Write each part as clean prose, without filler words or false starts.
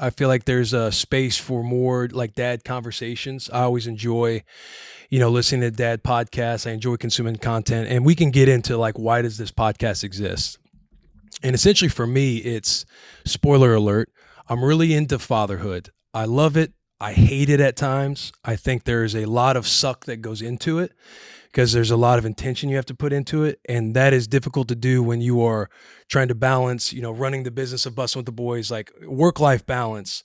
I feel like there's a space for more like dad conversations. I always enjoy, listening to dad podcasts. I enjoy consuming content, and we can get into like, why does this podcast exist? And essentially for me, it's spoiler alert. I'm really into fatherhood. I love it. I hate it at times. I think there's a lot of suck that goes into it because there's a lot of intention you have to put into it. And that is difficult to do when you are trying to balance, running the business of Bussin' with the Boys, like work-life balance,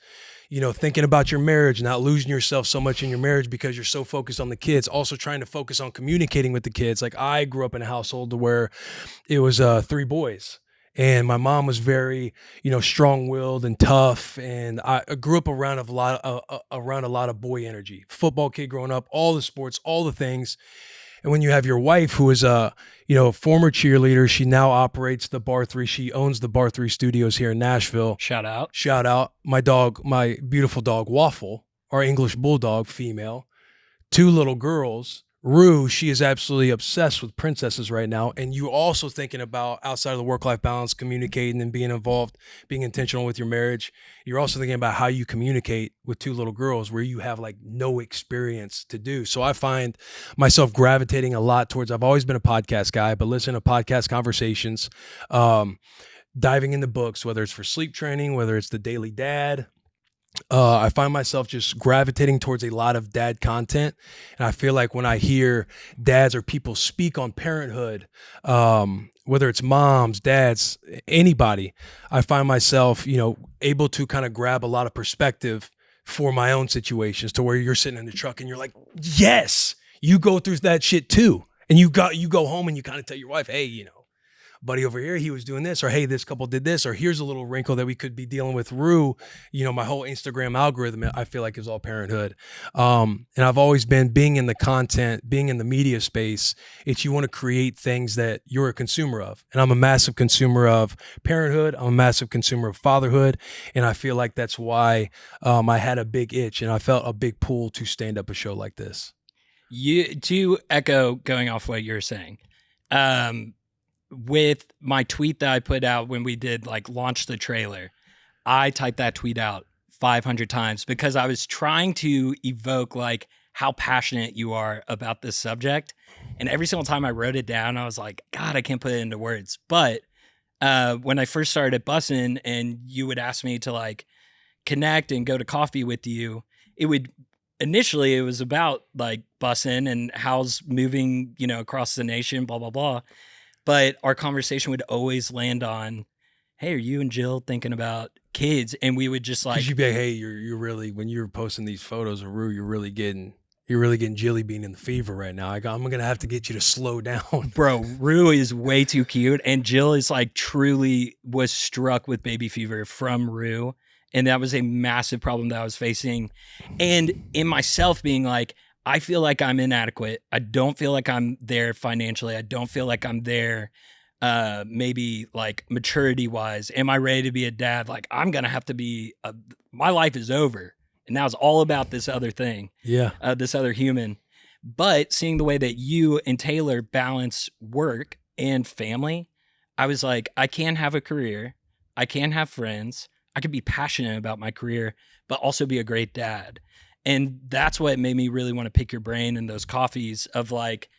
thinking about your marriage, not losing yourself so much in your marriage because you're so focused on the kids, also trying to focus on communicating with the kids. Like I grew up in a household where it was 3 boys. And my mom was very, strong-willed and tough. And I grew up around a lot of boy energy. Football kid growing up, all the sports, all the things. And when you have your wife, who is a, former cheerleader, she now operates the Bar 3. She owns the Bar 3 studios here in Nashville. Shout out. Shout out. My dog, my beautiful dog, Waffle, our English bulldog, female. 2 little girls. Rue, she is absolutely obsessed with princesses right now. And you also thinking about outside of the work-life balance, communicating and being involved, being intentional with your marriage. You're also thinking about how you communicate with 2 little girls where you have like no experience to do. So I find myself gravitating a lot towards, I've always been a podcast guy, but listening to podcast conversations, diving into books, whether it's for sleep training, whether it's the Daily Dad. I find myself just gravitating towards a lot of dad content. And I feel like when I hear dads or people speak on parenthood, whether it's moms, dads, anybody, I find myself, able to kind of grab a lot of perspective for my own situations to where you're sitting in the truck and you're like, yes, you go through that shit too. And you go home and you kind of tell your wife, hey, buddy over here, he was doing this, or hey, this couple did this, or here's a little wrinkle that we could be dealing with. Rue, my whole Instagram algorithm, I feel like is all parenthood. And I've always been being in the content, being in the media space. It's you want to create things that you're a consumer of. And I'm a massive consumer of parenthood. I'm a massive consumer of fatherhood. And I feel like that's why I had a big itch and I felt a big pull to stand up a show like this. To echo going off what you're saying, with my tweet that I put out when we did like launch the trailer, I typed that tweet out 500 times because I was trying to evoke like how passionate you are about this subject. And every single time I wrote it down, I was like, God, I can't put it into words. But when I first started at Bussin' and you would ask me to like connect and go to coffee with you, initially it was about like Bussin' and how's moving, across the nation, blah, blah, blah. But our conversation would always land on, hey, are you and Jill thinking about kids? And we would just like, because you'd be like, hey, you're really, when you're posting these photos of Rue, you're really getting Jilly being in the fever right now. I'm going to have to get you to slow down. Bro, Rue is way too cute. And Jill is like truly was struck with baby fever from Rue. And that was a massive problem that I was facing. And in myself being like, I feel like I'm inadequate. I don't feel like I'm there financially. I don't feel like I'm there maybe like maturity wise. Am I ready to be a dad? Like I'm going to have to be, my life is over. And now it's all about this other thing. Yeah. This other human. But seeing the way that you and Taylor balance work and family, I was like, I can have a career. I can have friends. I could be passionate about my career, but also be a great dad. And that's what made me really want to pick your brain in those coffees of like,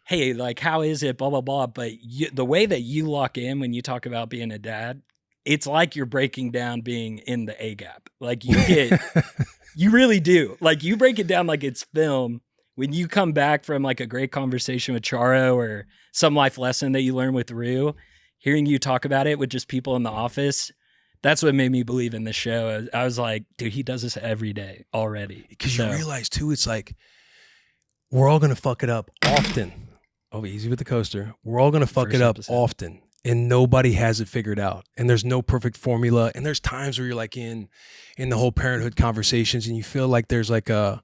hey, like, how is it, blah, blah, blah. But the way that you lock in when you talk about being a dad, it's like you're breaking down being in the A gap. Like you really do. Like you break it down like it's film. When you come back from like a great conversation with Charo or some life lesson that you learn with Rue, hearing you talk about it with just people in the office, that's what made me believe in this show. I was like, dude, he does this every day already. Because you realize too, it's like, we're all going to fuck it up often. Oh, easy with the coaster. We're all going to fuck it up often. And nobody has it figured out. And there's no perfect formula. And there's times where you're like in the whole parenthood conversations and you feel like there's like a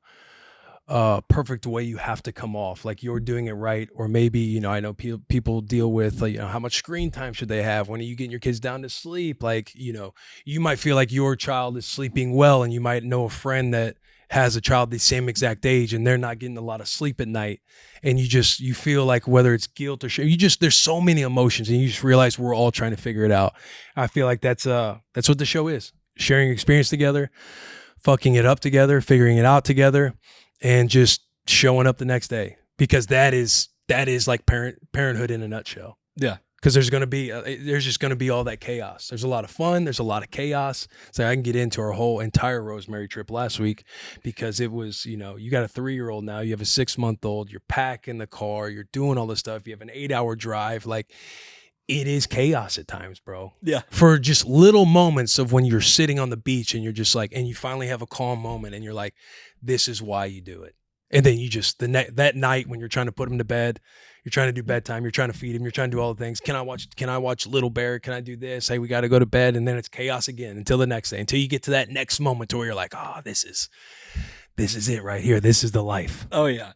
perfect way you have to come off, like you're doing it right. Or maybe, I know people deal with like, how much screen time should they have? When are you getting your kids down to sleep? Like, you might feel like your child is sleeping well and you might know a friend that has a child the same exact age and they're not getting a lot of sleep at night. And you feel like whether it's guilt or shame, there's so many emotions and you just realize we're all trying to figure it out. I feel like that's what the show is. sharing experience together, fucking it up together, figuring it out together, and just showing up the next day, because that is like parenthood in a nutshell. Yeah. Because there's just going to be all that chaos. There's a lot of fun. There's a lot of chaos. So I can get into our whole entire Rosemary trip last week, because it was, you got a 3-year-old now, you have a 6-month-old, you're packing the car, you're doing all this stuff. You have an 8-hour drive. Like, it is chaos at times, bro. Yeah. For just little moments of when you're sitting on the beach and you're just like, and you finally have a calm moment and you're like, this is why you do it. And then you just, that night when you're trying to put him to bed, you're trying to do bedtime, you're trying to feed him, you're trying to do all the things. Can I watch Little Bear? Can I do this? Hey, we got to go to bed. And then it's chaos again until the next day, until you get to that next moment to where you're like, oh, this is it right here. This is the life. Oh yeah.